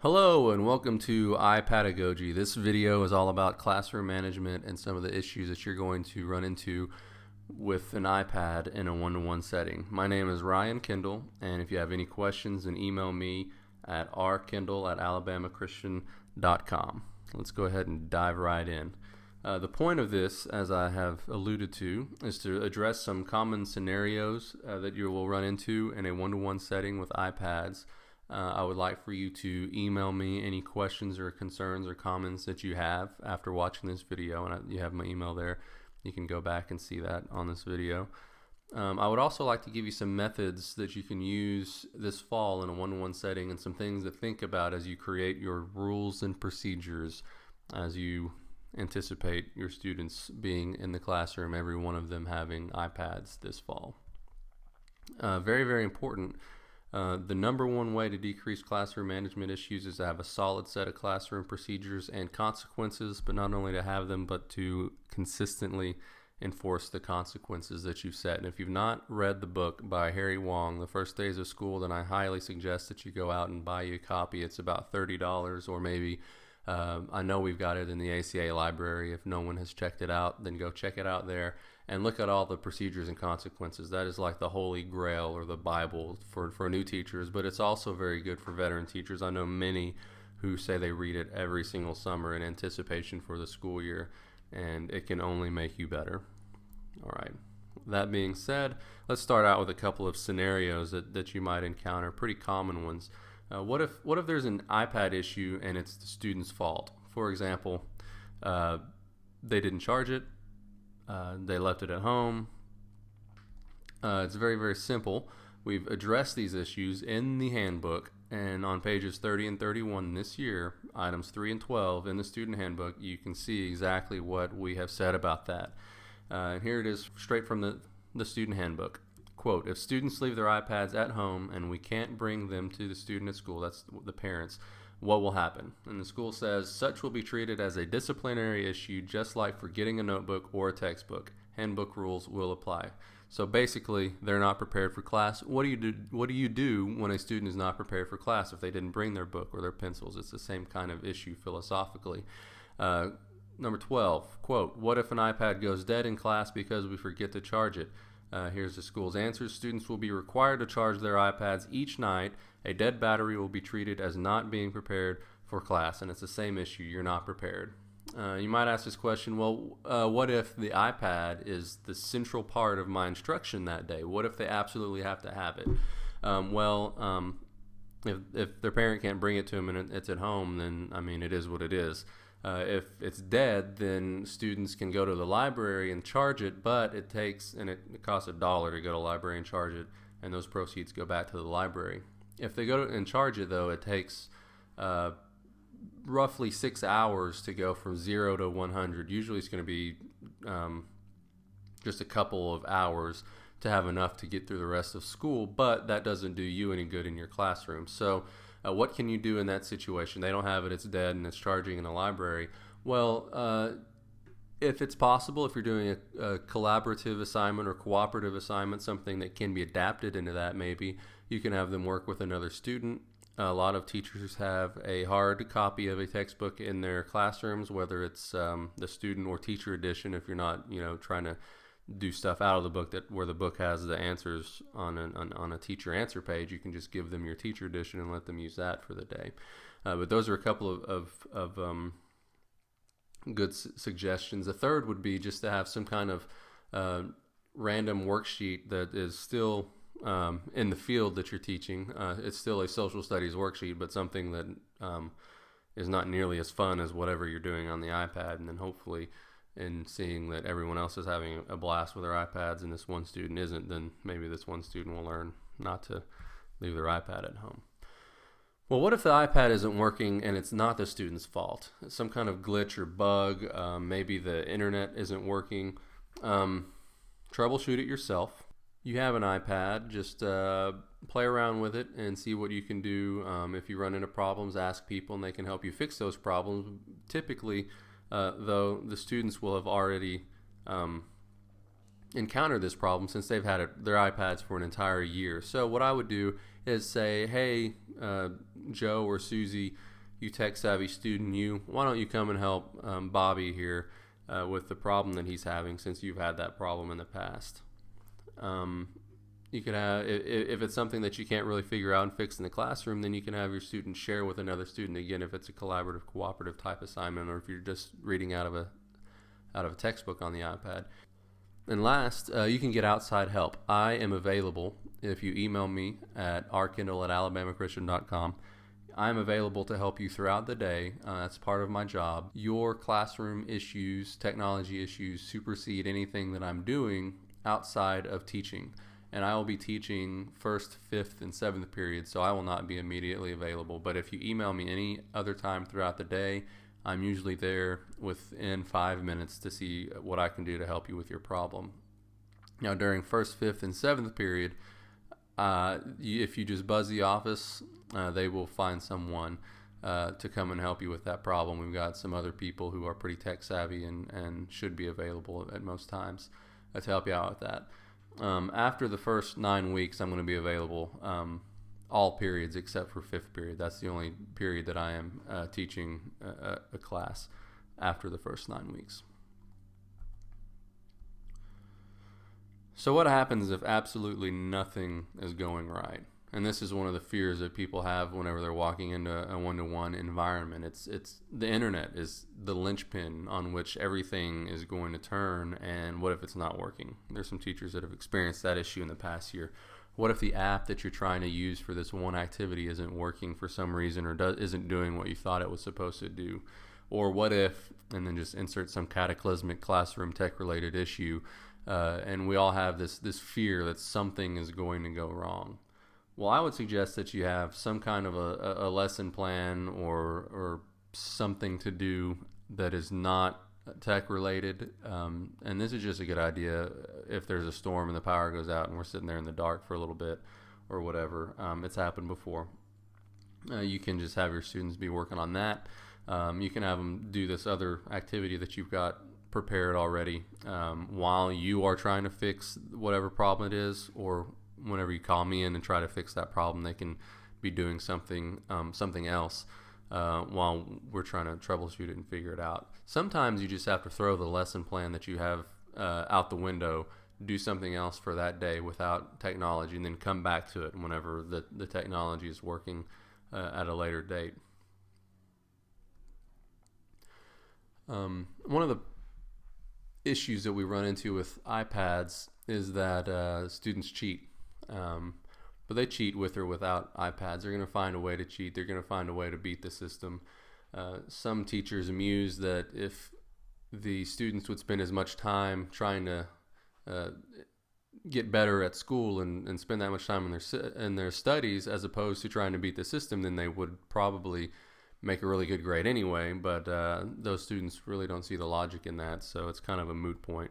Hello and welcome to iPadagogy. This video is all about classroom management and some of the issues that you're going to run into with an iPad in a one-to-one setting. My name is Ryan Kendall, and if you have any questions, then email me at rkendall@alabamachristian.com. Let's go ahead and dive right in. The point of this, as I have alluded to, is to address some common scenarios that you will run into in a one-to-one setting with iPads. I would like for you to email me any questions or concerns or comments that you have after watching this video, and you have my email there. You can go back and see that on this video. I would also like to give you some methods that you can use this fall in a one-to-one setting and some things to think about as you create your rules and procedures as you anticipate your students being in the classroom, every one of them having iPads this fall. Very, very important. The number one way to decrease classroom management issues is to have a solid set of classroom procedures and consequences, but not only to have them, but to consistently enforce the consequences that you've set. And if you've not read the book by Harry Wong, The First Days of School, then I highly suggest that you go out and buy you a copy. It's about $30, or maybe I know we've got it in the ACA library. If no one has checked it out, then go check it out there and look at all the procedures and consequences. That is like the holy grail or the Bible for new teachers, but it's also very good for veteran teachers. I know many who say they read it every single summer in anticipation for the school year, and it can only make you better. All right. That being said, let's start out with a couple of scenarios that you might encounter, pretty common ones. What if there's an iPad issue and it's the student's fault? For example, they didn't charge it, they left it at home. It's very, very simple. We've addressed these issues in the handbook, and on pages 30 and 31 this year, items 3 and 12 in the student handbook, you can see exactly what we have said about that. And here it is straight from the student handbook. Quote, if students leave their iPads at home and we can't bring them to the student at school, that's the parents, what will happen? And the school says, such will be treated as a disciplinary issue, just like forgetting a notebook or a textbook. Handbook rules will apply. So basically, they're not prepared for class. What do you do when a student is not prepared for class if they didn't bring their book or their pencils? It's the same kind of issue philosophically. Number 12, quote, what if an iPad goes dead in class because we forget to charge it? Here's the school's answer. Students will be required to charge their iPads each night. A dead battery will be treated as not being prepared for class, and it's the same issue. You're not prepared. You might ask this question, well, what if the iPad is the central part of my instruction that day? What if they absolutely have to have it? If their parent can't bring it to them and it's at home, then, I mean, it is what it is. If it's dead, then students can go to the library and charge it, but it costs $1 to go to the library and charge it, and those proceeds go back to the library. If they go and charge it, though, it takes roughly 6 hours to go from 0 to 100. Usually it's going to be just a couple of hours to have enough to get through the rest of school, but that doesn't do you any good in your classroom. So what can you do in that situation? They don't have it, it's dead, and it's charging in the library. Well, if it's possible, if you're doing a collaborative assignment or cooperative assignment, something that can be adapted into that, maybe you can have them work with another student. A lot of teachers have a hard copy of a textbook in their classrooms, whether it's the student or teacher edition. If you're not, trying to do stuff out of the book where the book has the answers on a teacher answer page, you can just give them your teacher edition and let them use that for the day. But those are a couple of good suggestions. The third would be just to have some kind of random worksheet that is still in the field that you're teaching. It's still a social studies worksheet, but something that is not nearly as fun as whatever you're doing on the iPad, and then hopefully in seeing that everyone else is having a blast with their iPads and this one student isn't, then maybe this one student will learn not to leave their iPad at home. Well, what if the iPad isn't working and it's not the student's fault? It's some kind of glitch or bug. Maybe the internet isn't working. Troubleshoot it yourself. You have an iPad, just play around with it and see what you can do. If you run into problems, ask people and they can help you fix those problems. Typically, though, the students will have already encountered this problem since they've had their iPads for an entire year. So what I would do is say, hey, Joe or Susie, you tech savvy student, why don't you come and help Bobby here with the problem that he's having, since you've had that problem in the past. You can have, if it's something that you can't really figure out and fix in the classroom, then you can have your student share with another student, again, if it's a collaborative, cooperative type assignment, or if you're just reading out of a textbook on the iPad. And last, you can get outside help. I am available if you email me at rkindle@alabamachristian.com. I'm available to help you throughout the day. That's part of my job. Your classroom issues, technology issues, supersede anything that I'm doing outside of teaching. And I will be teaching 1st, 5th, and 7th periods, so I will not be immediately available. But if you email me any other time throughout the day, I'm usually there within 5 minutes to see what I can do to help you with your problem. Now, during 1st, 5th, and 7th period, if you just buzz the office, they will find someone to come and help you with that problem. We've got some other people who are pretty tech savvy and should be available at most times to help you out with that. After the first 9 weeks, I'm going to be available all periods except for 5th period. That's the only period that I am teaching a class after the first 9 weeks. So what happens if absolutely nothing is going right? And this is one of the fears that people have whenever they're walking into a one-to-one environment. It's the internet is the linchpin on which everything is going to turn, and what if it's not working? There's some teachers that have experienced that issue in the past year. What if the app that you're trying to use for this one activity isn't working for some reason, or isn't doing what you thought it was supposed to do? Or what if, and then just insert some cataclysmic classroom tech-related issue, and we all have this fear that something is going to go wrong. Well, I would suggest that you have some kind of a lesson plan or something to do that is not tech related. And this is just a good idea if there's a storm and the power goes out and we're sitting there in the dark for a little bit or whatever. It's happened before. You can just have your students be working on that. You can have them do this other activity that you've got prepared already while you are trying to fix whatever problem it is, or whenever you call me in and try to fix that problem, they can be doing something else while we're trying to troubleshoot it and figure it out. Sometimes you just have to throw the lesson plan that you have out the window, do something else for that day without technology, and then come back to it whenever the technology is working at a later date. One of the issues that we run into with iPads is that students cheat. But they cheat with or without iPads. They're going to find a way to cheat. They're going to find a way to beat the system. Some teachers muse that if the students would spend as much time trying to get better at school and spend that much time in their studies as opposed to trying to beat the system, then they would probably make a really good grade anyway. But those students really don't see the logic in that, so it's kind of a moot point.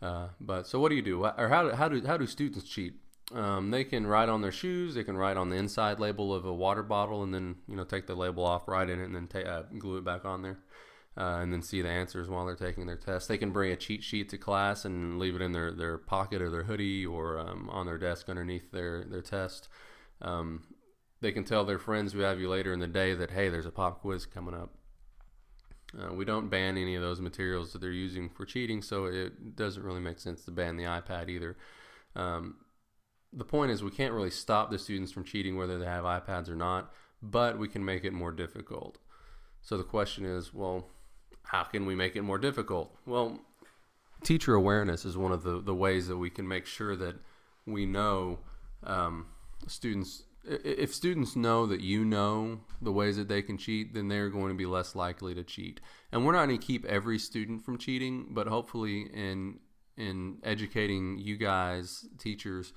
But so what do you do? Or how do students cheat? They can write on their shoes. They can write on the inside label of a water bottle, and then take the label off, write in it, and then glue it back on there, and then see the answers while they're taking their test. They can bring a cheat sheet to class and leave it in their pocket or their hoodie or on their desk underneath their test. They can tell their friends who have you later in the day that, hey, there's a pop quiz coming up. We don't ban any of those materials that they're using for cheating, so it doesn't really make sense to ban the iPad either. The point is, we can't really stop the students from cheating whether they have iPads or not, but we can make it more difficult. So the question is, well, how can we make it more difficult? Well, teacher awareness is one of the ways that we can make sure that we know students. If students know that you know the ways that they can cheat, then they're going to be less likely to cheat. And we're not going to keep every student from cheating, but hopefully in educating you guys, teachers,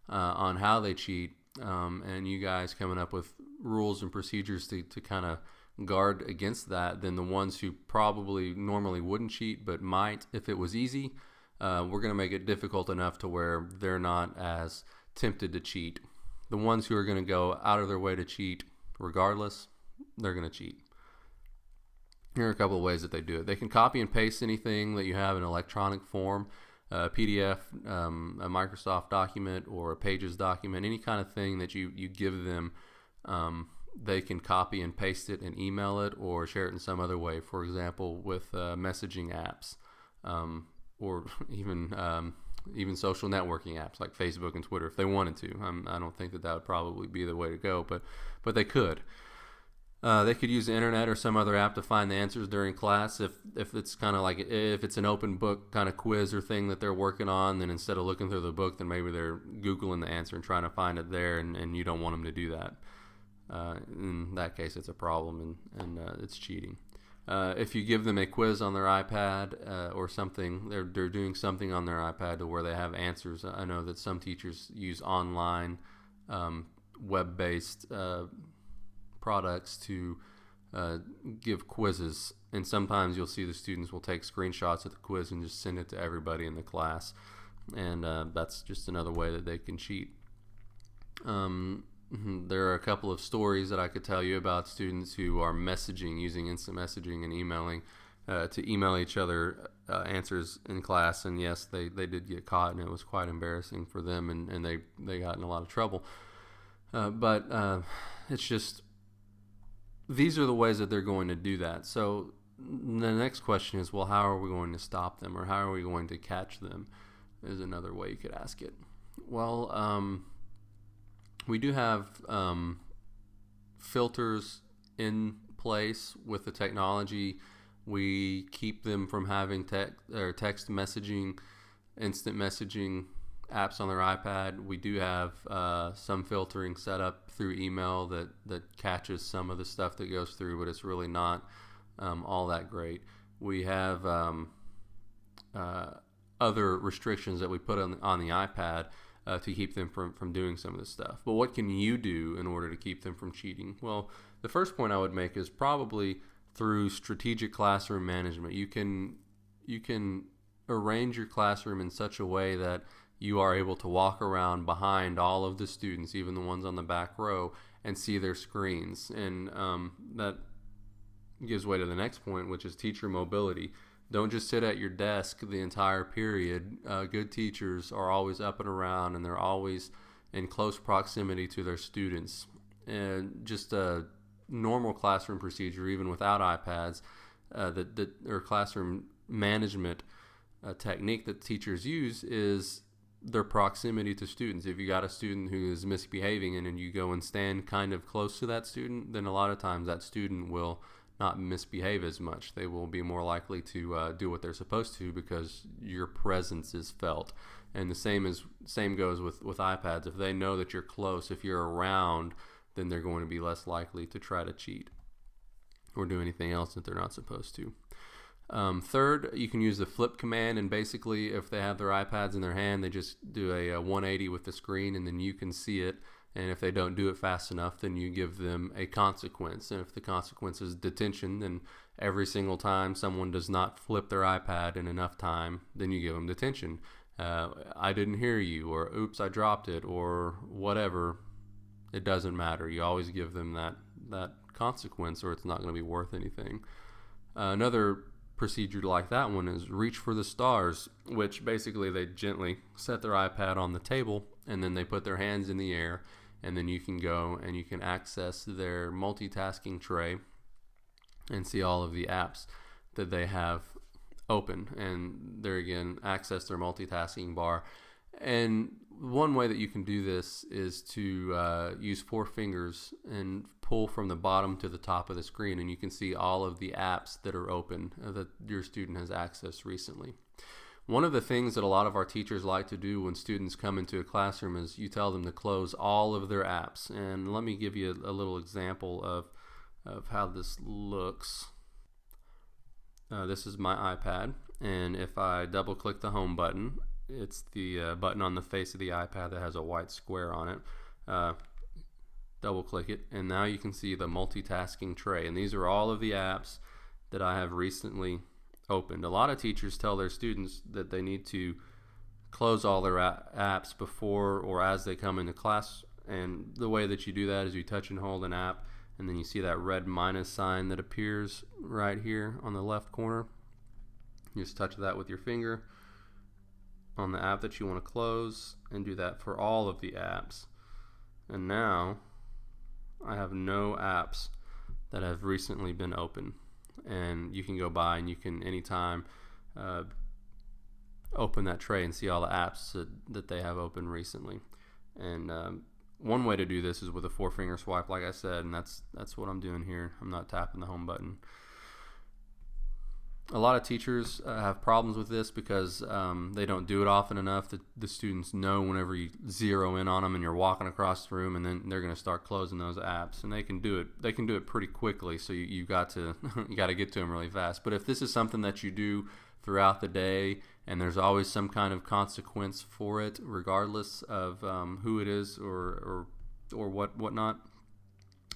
on how they cheat, and you guys coming up with rules and procedures to kind of guard against that, then the ones who probably normally wouldn't cheat but might if it was easy, we're going to make it difficult enough to where they're not as tempted to cheat. The ones who are going to go out of their way to cheat regardless, they're going to cheat. Here are a couple of ways that they do it. They can copy and paste anything that you have in electronic form, a PDF, a Microsoft document, or a Pages document, any kind of thing that you give them they can copy and paste it and email it or share it in some other way. For example, with messaging apps, or even social networking apps like Facebook and Twitter, if they wanted to. I don't think that would probably be the way to go, but they could. They could use the internet or some other app to find the answers during class. If it's kind of like, if it's an open book kind of quiz or thing that they're working on, then instead of looking through the book, then maybe they're Googling the answer and trying to find it there, and you don't want them to do that. In that case, it's a problem, and it's cheating. If you give them a quiz on their iPad or something, they're doing something on their iPad to where they have answers. I know that some teachers use online web-based products to give quizzes, and sometimes you'll see the students will take screenshots of the quiz and just send it to everybody in the class, and that's just another way that they can cheat. There are a couple of stories that I could tell you about students who are messaging, using instant messaging and emailing to email each other answers in class, and yes, they did get caught, and it was quite embarrassing for them, and they got in a lot of trouble. But it's just, these are the ways that they're going to do that. So the next question is, well, how are we going to stop them, or how are we going to catch them, is another way you could ask it. Well, we do have filters in place with the technology. We keep them from having text messaging, instant messaging apps on their iPad. We do have some filtering set up through email that catches some of the stuff that goes through, but it's really not all that great. We have other restrictions that we put on the iPad to keep them from doing some of this stuff. But what can you do in order to keep them from cheating? Well, the first point I would make is probably through strategic classroom management. You can arrange your classroom in such a way that you are able to walk around behind all of the students, even the ones on the back row, and see their screens. And that gives way to the next point, which is teacher mobility. Don't just sit at your desk the entire period. Good teachers are always up and around, and they're always in close proximity to their students. And just a normal classroom procedure, even without iPads, or classroom management technique that teachers use is their proximity to students. If you got a student who is misbehaving and you go and stand kind of close to that student, then a lot of times that student will not misbehave as much. They will be more likely to do what they're supposed to because your presence is felt. And the same goes with iPads. If they know that you're close, if you're around, then they're going to be less likely to try to cheat or do anything else that they're not supposed to. Third, you can use the flip command, and basically if they have their iPads in their hand, they just do a 180 with the screen, and then you can see it. And if they don't do it fast enough, then you give them a consequence. And if the consequence is detention, then every single time someone does not flip their iPad in enough time, then you give them detention. I didn't hear you, or oops, I dropped it, or whatever. It doesn't matter. You always give them that consequence, or it's not going to be worth anything. Another procedure like that one is reach for the stars, which basically they gently set their iPad on the table, and then they put their hands in the air, and then you can go and you can access their multitasking tray and see all of the apps that they have open, and there again access their multitasking bar. And one way that you can do this is to use 4 fingers and pull from the bottom to the top of the screen, and you can see all of the apps that are open that your student has accessed recently. One of the things that a lot of our teachers like to do when students come into a classroom is you tell them to close all of their apps. And let me give you a little example of how this looks. This is my iPad, and if I double click the home button, it's the button on the face of the iPad that has a white square on it. Double click it, and now you can see the multitasking tray, and these are all of the apps that I have recently opened. A lot of teachers tell their students that they need to close all their apps before or as they come into class, and the way that you do that is you touch and hold an app, and then you see that red minus sign that appears right here on the left corner. You just touch that with your finger on the app that you want to close, and do that for all of the apps. And now I have no apps that have recently been open. And you can go by and you can anytime open that tray and see all the apps that they have open recently. And one way to do this is with a 4-finger swipe, like I said, and that's what I'm doing here. I'm not tapping the home button. A lot of teachers have problems with this because they don't do it often enough that the students know whenever you zero in on them and you're walking across the room, and then they're going to start closing those apps, and they can do it pretty quickly. So you got to you got to get to them really fast. But if this is something that you do throughout the day, and there's always some kind of consequence for it, regardless of who it is or whatnot,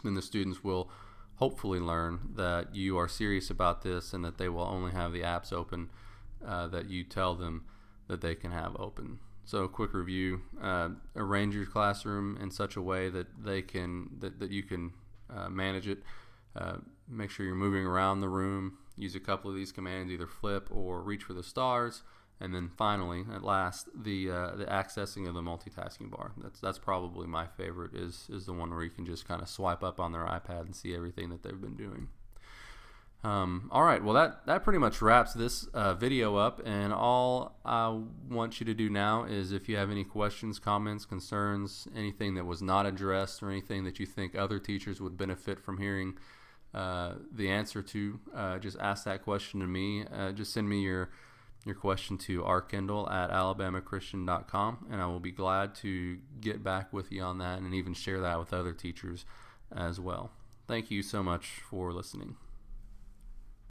then the students will hopefully learn that you are serious about this and that they will only have the apps open that you tell them that they can have open. So a quick review: arrange your classroom in such a way that you can manage it. Make sure you're moving around the room. Use a couple of these commands, either flip or reach for the stars. And then finally, at last, the accessing of the multitasking bar. That's probably my favorite, is the one where you can just kind of swipe up on their iPad and see everything that they've been doing. All right, well that pretty much wraps this video up, and all I want you to do now is, if you have any questions, comments, concerns, anything that was not addressed or anything that you think other teachers would benefit from hearing the answer to, just ask that question to me. Just send me your question to rkindle@alabamachristian.com, and I will be glad to get back with you on that and even share that with other teachers as well. Thank you so much for listening.